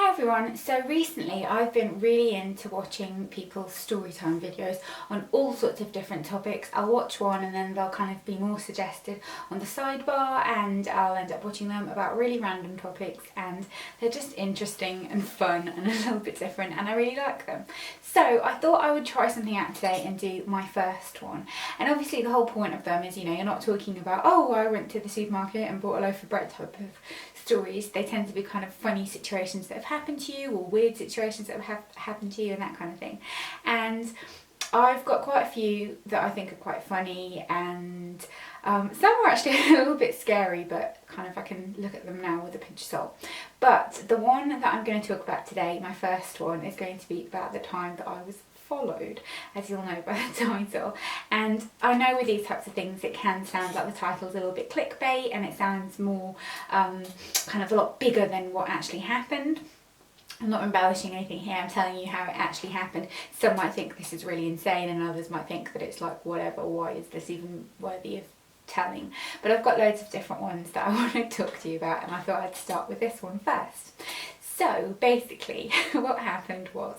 Hi everyone, so recently I've been really into watching people's storytime videos on all sorts of different topics. I'll watch one and then they'll kind of be more suggested on the sidebar, and I'll end up watching them about really random topics, and they're just interesting and fun and a little bit different, and I really like them. So I thought I would try something out today and do my first one. And obviously the whole point of them is, you know, you're not talking about, oh, I went to the supermarket and bought a loaf of bread type of stories. They tend to be kind of funny situations that have happened to you, or weird situations that have happened to you, and that kind of thing. And I've got quite a few that I think are quite funny, and some are actually a little bit scary, but kind of I can look at them now with a pinch of salt. But the one that I'm going to talk about today, my first one, is going to be about the time that I was followed, as you'll know by the title. And I know with these types of things it can sound like the title's a little bit clickbait, and it sounds more kind of a lot bigger than what actually happened. I'm not embellishing anything here, I'm telling you how it actually happened. Some might think this is really insane, and others might think that it's like, whatever, why is this even worthy of telling? But I've got loads of different ones that I want to talk to you about, and I thought I'd start with this one first. So basically what happened was,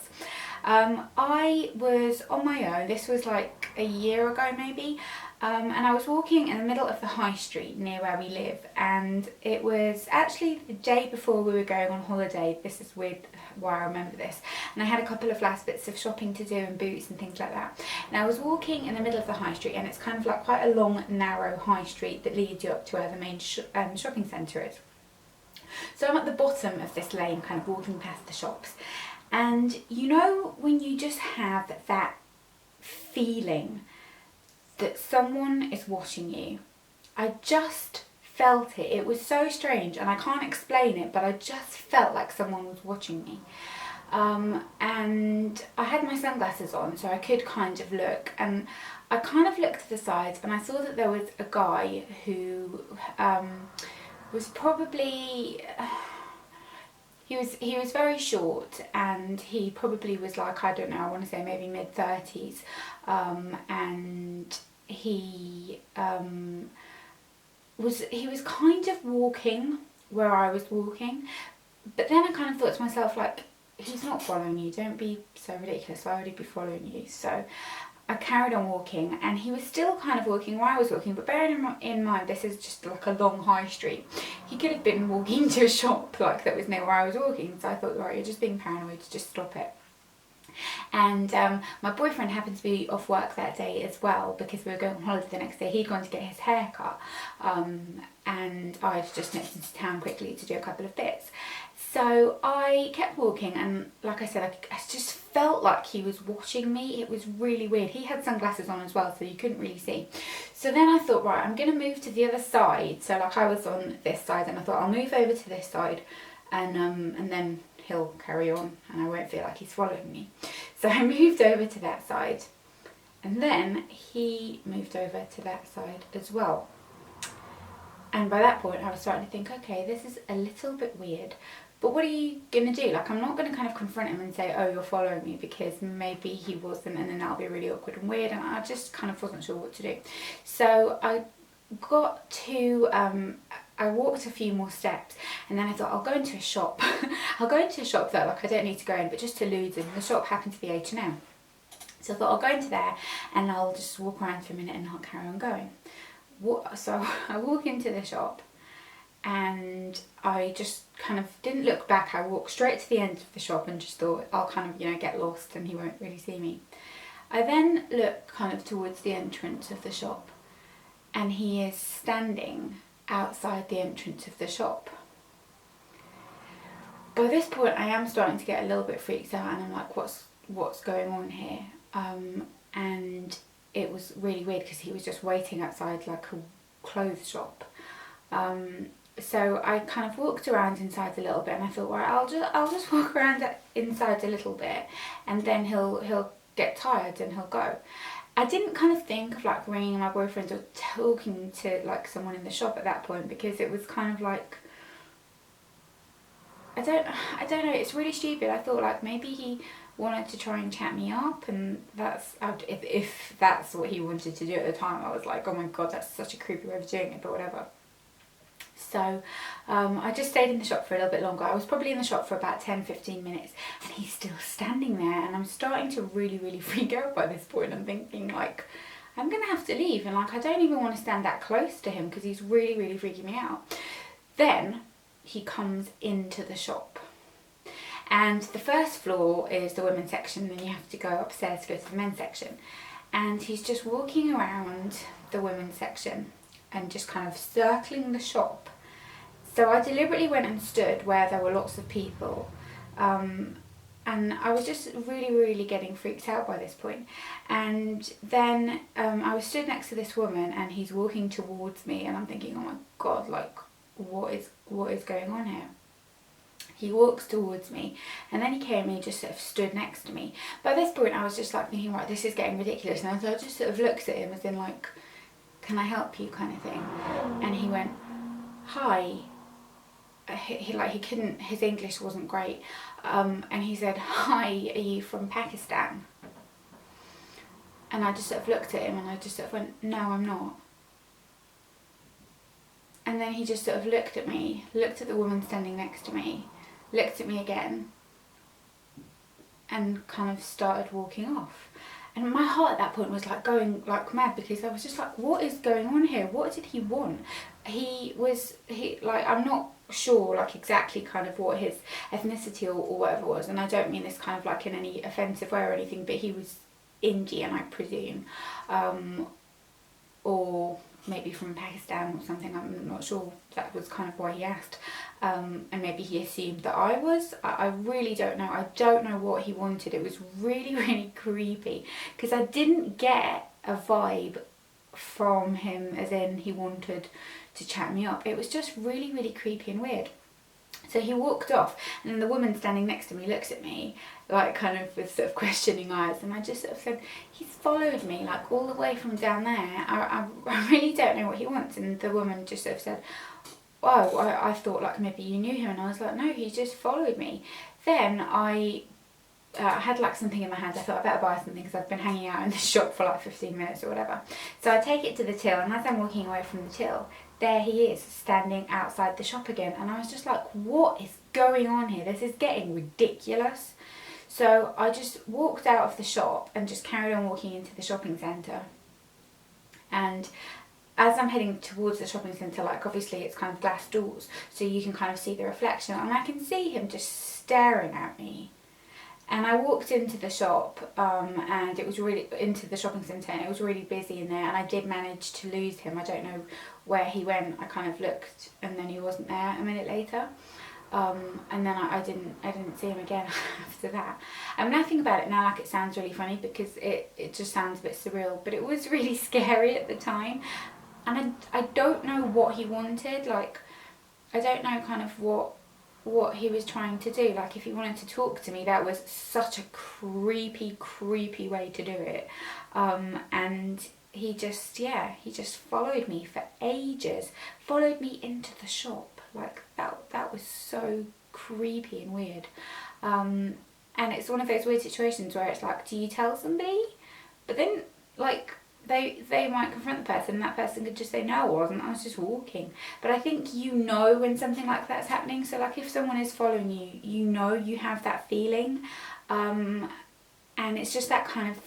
I was on my own. This was like a year ago maybe, and I was walking in the middle of the high street near where we live, and it was actually the day before we were going on holiday. This is weird why I remember this. And I had a couple of last bits of shopping to do, and boots and things like that. And I was walking in the middle of the high street, and it's kind of like quite a long, narrow high street that leads you up to where the main shopping centre is. So I'm at the bottom of this lane, kind of walking past the shops. And you know when you just have that feeling that someone is watching you? I just felt it. It was so strange, and I can't explain it, but I just felt like someone was watching me. And I had my sunglasses on, so I could kind of look, and I kind of looked to the sides, and I saw that there was a guy who was probably... He was very short, and he probably was like, I don't know, I want to say maybe mid-30s, and he was kind of walking where I was walking, but then I kind of thought to myself, like, he's not following you, don't be so ridiculous, why would he be following you? So I carried on walking, and he was still kind of walking where I was walking, but bearing in mind this is just like a long high street, he could have been walking to a shop like that was near where I was walking. So I thought, right, you're just being paranoid, just stop it. And my boyfriend happened to be off work that day as well, because we were going on holiday the next day. He'd gone to get his hair cut, and I'd just nipped into town quickly to do a couple of bits. So I kept walking, and like I said, I just felt like he was watching me. It was really weird. He had sunglasses on as well, so you couldn't really see. So then I thought, right, I'm going to move to the other side. So like I was on this side, and I thought I'll move over to this side, and then he'll carry on and I won't feel like he's following me. So I moved over to that side, and then he moved over to that side as well. And by that point I was starting to think, okay, this is a little bit weird, but what are you going to do? Like, I'm not going to kind of confront him and say, oh, you're following me, because maybe he wasn't, and then that'll be really awkward and weird, and I just kind of wasn't sure what to do. So I got to, I walked a few more steps, and then I thought, I'll go into a shop. I'll go into a shop that, like, I don't need to go in, but just to lose in. The shop happened to be H&M. So I thought, I'll go into there and I'll just walk around for a minute and I'll carry on going. So I walk into the shop, and I just kind of didn't look back. I walked straight to the end of the shop and just thought, I'll kind of, you know, get lost and he won't really see me. I then look kind of towards the entrance of the shop, and he is standing outside the entrance of the shop. By this point I am starting to get a little bit freaked out, and I'm like, what's going on here? And it was really weird, because he was just waiting outside like a clothes shop. So I kind of walked around inside a little bit, and I thought, right, I'll just walk around inside a little bit, and then he'll get tired and he'll go. I didn't kind of think of like ringing my boyfriend or talking to like someone in the shop at that point, because it was kind of like, I don't know, it's really stupid. I thought like maybe he wanted to try and chat me up, and that's, if that's what he wanted to do at the time, I was like, oh my god, that's such a creepy way of doing it, but whatever. So I just stayed in the shop for a little bit longer. I was probably in the shop for about 10-15 minutes, and he's still standing there, and I'm starting to really freak out by this point. I'm thinking like, I'm gonna have to leave, and like I don't even want to stand that close to him because he's really freaking me out. Then he comes into the shop, and the first floor is the women's section, and then you have to go upstairs to go to the men's section. And he's just walking around the women's section and just kind of circling the shop. So I deliberately went and stood where there were lots of people, and I was just really getting freaked out by this point. And then I was stood next to this woman, and he's walking towards me, and I'm thinking, oh my god, like what is going on here? He walks towards me, and then he came and he just sort of stood next to me. By this point I was just like thinking, right, this is getting ridiculous. And so I just sort of looked at him as in like, can I help you kind of thing? And he went, hi. He couldn't, his English wasn't great. And he said, hi, are you from Pakistan? And I just sort of looked at him, and I just sort of went, no, I'm not. And then he just sort of looked at me, looked at the woman standing next to me, looked at me again, and kind of started walking off. And my heart at that point was like going like mad, because I was just like, what is going on here? What did he want? He like, I'm not sure like exactly kind of what his ethnicity or whatever was, and I don't mean this kind of like in any offensive way or anything, but he was Indian, I presume, or maybe from Pakistan or something. I'm not sure. That was kind of why he asked, and maybe he assumed that I was. I really don't know. I don't know what he wanted. It was really creepy, because I didn't get a vibe from him as in he wanted to chat me up. It was just really creepy and weird. So he walked off, and then the woman standing next to me looks at me like kind of with sort of questioning eyes, and I just sort of said, he's followed me like all the way from down there. I really don't know what he wants. And the woman just sort of said, oh, I thought like maybe you knew him. And I was like, no, he just followed me. Then I had like something in my hand. I thought I better buy something because I've been hanging out in the shop for like 15 minutes or whatever. So I take it to the till, and as I'm walking away from the till, there he is standing outside the shop again. And I was just like, what is going on here? This is getting ridiculous. So I just walked out of the shop and just carried on walking into the shopping centre. And as I'm heading towards the shopping centre, like obviously it's kind of glass doors, so you can kind of see the reflection, and I can see him just staring at me. And I walked into the shop, and it was really, into the shopping centre, and it was really busy in there, and I did manage to lose him. I don't know where he went. I kind of looked, and then he wasn't there a minute later. And then I didn't see him again after that. And when I think about it now, like, it sounds really funny because it just sounds a bit surreal, but it was really scary at the time. And I don't know what he wanted. Like, I don't know kind of what he was trying to do. Like, if he wanted to talk to me, that was such a creepy way to do it. And he just followed me for ages, followed me into the shop. Like, that was so creepy and weird. And it's one of those weird situations where it's like, do you tell somebody? But then, like, they might confront the person, and that person could just say, no, I was just walking. But I think you know when something like that's happening. So like, if someone is following you, you know, you have that feeling, and it's just that kind of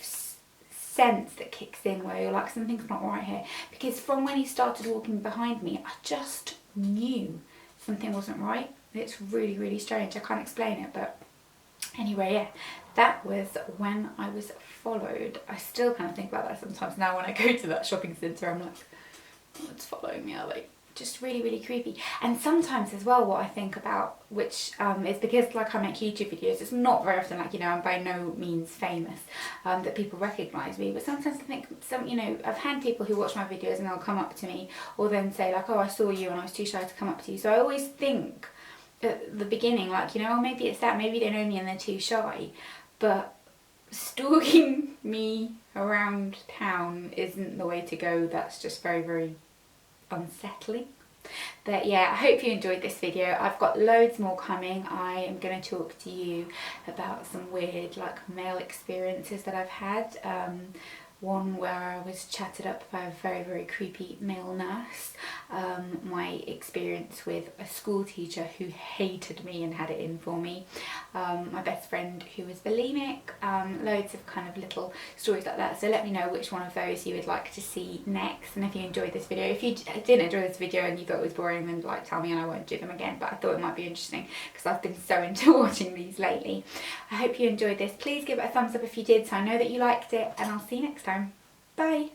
sense that kicks in where you're like, something's not right here. Because from when he started walking behind me, I just knew something wasn't right. It's really strange. I can't explain it, but anyway, yeah, that was when I was followed. I still kind of think about that sometimes now when I go to that shopping centre. I'm like, what's following me? Like, just really creepy. And sometimes as well, what I think about, which is because like I make YouTube videos, it's not very often, like, you know, I'm by no means famous, that people recognise me, but sometimes I think I've had people who watch my videos and they'll come up to me, or then say like, oh, I saw you and I was too shy to come up to you. So I always think at the beginning, like, you know, maybe it's that, maybe they know me and they're too shy. But stalking me around town isn't the way to go. That's just very unsettling. But yeah, I hope you enjoyed this video. I've got loads more coming. I am going to talk to you about some weird like male experiences that I've had one where I was chatted up by a very, very creepy male nurse, my experience with a school teacher who hated me and had it in for me, my best friend who was bulimic, loads of kind of little stories like that. So let me know which one of those you would like to see next, and if you enjoyed this video. If you didn't enjoy this video and you thought it was boring, then like tell me and I won't do them again, but I thought it might be interesting because I've been so into watching these lately. I hope you enjoyed this. Please give it a thumbs up if you did so I know that you liked it, and I'll see you next time. Bye!